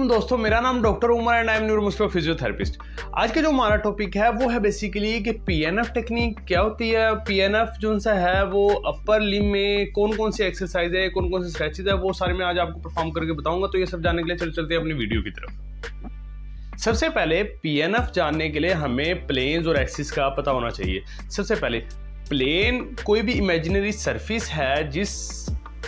दोस्तों, मेरा नाम doctor Umar and I am neuromuscular physiotherapist. आज का जो हमारा टॉपिक है वो है बेसिकली कि पीएनएफ टेक्निक क्या होती है। पीएनएफ जो सा है वो अपर लिम में कौन कौन सी एक्सरसाइज है, कौन कौन से स्ट्रेचेज है, वो सारे मैं आज आपको परफॉर्म करके बताऊंगा। तो ये सब जानने के लिए चलते हैं अपनी वीडियो की तरफ। सबसे पहले पीएनएफ जानने के लिए हमें प्लेन्स और एक्सिस का पता होना चाहिए। सबसे पहले प्लेन कोई भी इमेजिनरी सरफेस है जिस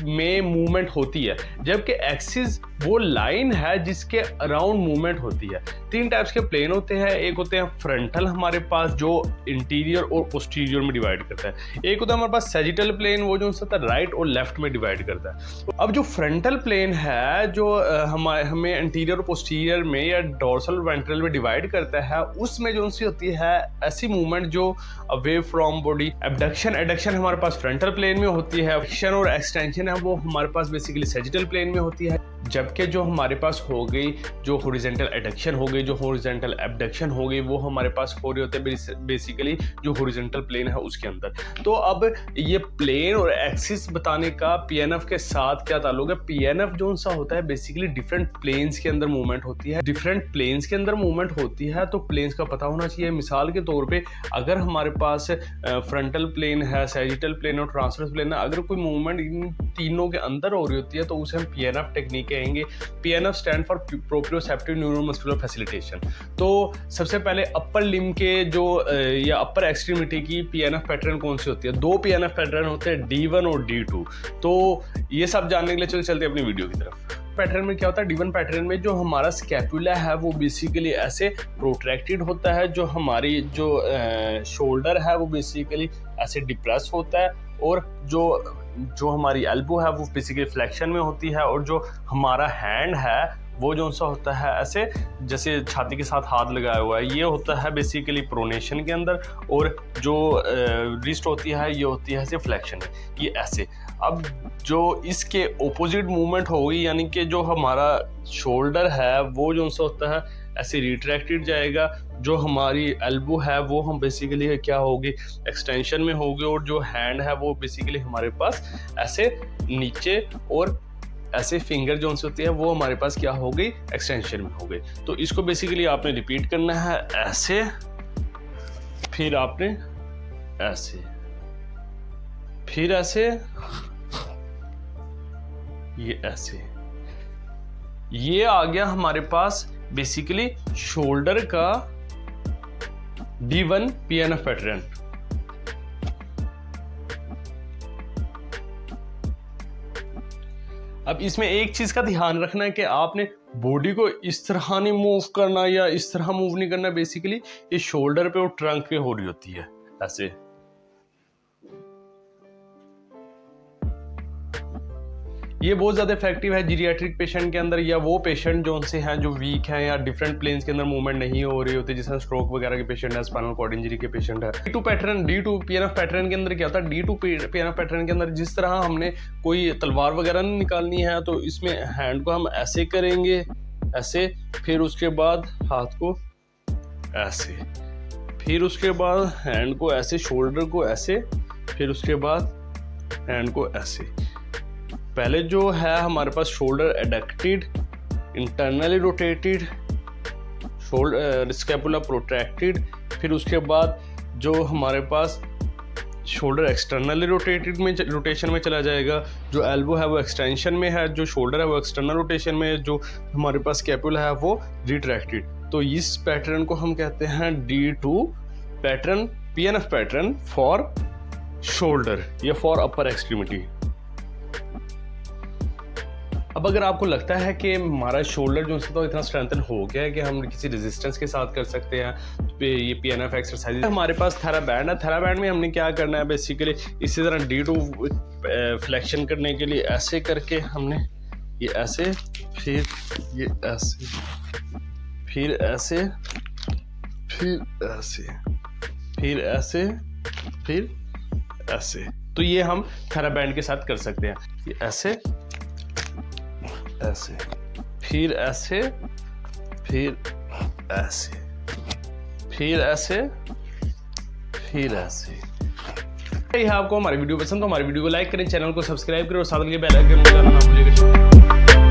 में मूवमेंट होती है, जबकि एक्सिस वो लाइन है जिसके अराउंड मूवमेंट होती है। तीन टाइप्स के प्लेन होते हैं। एक होते हैं फ्रंटल, हमारे पास जो इंटीरियर और पोस्टीरियर में डिवाइड करता है। एक होता है हमारे पास सैजिटल प्लेन, वो जो राइट और लेफ्ट में डिवाइड करता है। अब जो फ्रंटल प्लेन है जो हमें इंटीरियर और पोस्टीरियर में या डोर्सल और वेंट्रल में डिवाइड करता है, उसमें जो सी होती है ऐसी मूवमेंट जो away from body. Abduction adduction हमारे पास फ्रंटल प्लेन में होती है। एक्शन और एक्सटेंशन है वो हमारे पास बेसिकली सैजिटल प्लेन में होती है। जबकि जो हमारे पास हो गई जो हॉरिजॉन्टल एडक्शन हो गई, जो हॉरिजॉन्टल एबडक्शन हो गई, वो हमारे पास हो रहे होते हैं बेसिकली जो हॉरिजॉन्टल प्लेन है उसके अंदर। तो अब ये प्लेन और एक्सिस बताने का पीएनएफ के साथ क्या ताल्लुक है। पीएनएफ जो सा होता है बेसिकली डिफरेंट प्लेन्स के अंदर मूवमेंट होती है। डिफरेंट प्लेन्स के अंदर मूवमेंट होती है तो प्लेन्स का पता होना चाहिए। मिसाल के तौर पे अगर हमारे पास फ्रंटल प्लेन है, सैजिटल प्लेन और ट्रांसवर्स प्लेन है, अगर कोई मूवमेंट इन तीनों के अंदर हो रही होती है तो उसे हम पीएनएफ टेक्निक कहेंगे। PNF stand for proprioceptive neuromuscular facilitation. तो सबसे पहले अपर लिम के जो या अपर एक्सट्रीमिटी की पीएनएफ पैटर्न कौन सी होती है। दो पीएनएफ पैटर्न होते हैं, D1 और D2। तो ये सब जानने के लिए चलते अपनी वीडियो की तरफ। पैटर्न में क्या होता है, D1 पैटर्न में जो हमारा स्कैपुला है वो बेसिकली ऐसे प्रोट्रैक्टेड होता है। जो हमारी जो शोल्डर है वो बेसिकली ऐसे डिप्रेस होता है, और जो हमारी एल्बो है वो बेसिकली फ्लेक्शन में होती है, और जो हमारा हैंड है वो जो सा होता है ऐसे जैसे छाती के साथ हाथ लगाया हुआ है, ये होता है बेसिकली प्रोनेशन के अंदर। और जो रिस्ट होती है ये होती है ऐसे फ्लेक्शन में, ये ऐसे। अब जो इसके ऑपोजिट मूवमेंट होगी, यानी कि जो हमारा शोल्डर है वो जो सा होता है ऐसे रिट्रैक्टेड जाएगा। जो हमारी एल्बो है वो हम बेसिकली क्या होगी, एक्सटेंशन में होगी, और जो हैंड है वो बेसिकली हमारे पास ऐसे नीचे, और ऐसे फिंगर जो होती है वो हमारे पास क्या हो गई, एक्सटेंशन में हो गई। तो इसको बेसिकली आपने रिपीट करना है ऐसे, फिर आपने ऐसे, फिर ऐसे, ये ऐसे। ये आ गया हमारे पास बेसिकली शोल्डर का D1 पीएनएफ पैटर्न। अब इसमें एक चीज का ध्यान रखना है कि आपने बॉडी को इस तरह नहीं मूव करना या इस तरह मूव नहीं करना। बेसिकली ये शोल्डर पे और ट्रंक पे हो रही होती है ऐसे। ये बहुत ज़्यादा इफेक्टिव है जीरियाट्रिक पेशेंट के अंदर, या वो पेशेंट जो उनसे हैं जो वीक हैं या डिफरेंट प्लेन्स के अंदर मूवमेंट नहीं हो रही होती, जैसे स्ट्रोक वगैरह के पेशेंट है, स्पाइनल कॉर्ड इंजरी के पेशेंट है। D2 pattern, D2 PNF pattern के अंदर क्या होता है, D2 पीएनएफ पैटर्न के अंदर जिस तरह हमने कोई तलवार वगैरह नहीं निकालनी है तो इसमें हैंड को हम ऐसे करेंगे, ऐसे, फिर उसके बाद हाथ को ऐसे, फिर उसके बाद हैंड को ऐसे, शोल्डर को ऐसे, फिर उसके बाद हैंड को ऐसे। पहले जो है हमारे पास shoulder adducted, internally rotated, shoulder scapula protracted, फिर उसके बाद जो हमारे पास शोल्डर एक्सटर्नली रोटेटेड में रोटेशन में चला जाएगा। जो एल्बो है वो एक्सटेंशन में है, जो शोल्डर है वो एक्सटर्नल रोटेशन में है, जो हमारे पास स्कैपुला है वो रिट्रैक्टेड। तो इस पैटर्न को हम कहते हैं D2 pattern, PNF pattern for shoulder या फॉर अपर एक्सट्रीमिटी। अब अगर आपको लगता है कि हमारा शोल्डर जो है तो इतना स्ट्रेंथन हो गया है कि हम किसी रेजिस्टेंस के साथ कर सकते हैं, तो ये पीएनएफ एक्सरसाइज। हमारे पास थेराबैंड है। थेराबैंड में हमने क्या करना है, बेसिकली इसी तरह D2 फ्लेक्शन करने के लिए ऐसे करके हमने ये ऐसे, फिर ये ऐसे, फिर ऐसे, फिर ऐसे, फिर ऐसे, फिर ऐसे। तो ये हम थेराबैंड के साथ कर सकते हैं। ये ऐसे, ऐसे, फिर ऐसे, फिर ऐसे, फिर ऐसे, फिर ऐसे। यह आपको हमारी वीडियो पसंद तो हमारी वीडियो को लाइक करें, चैनल को सब्सक्राइब करें और साथ में बेल आइकन को दबाना ना भूलिएगा।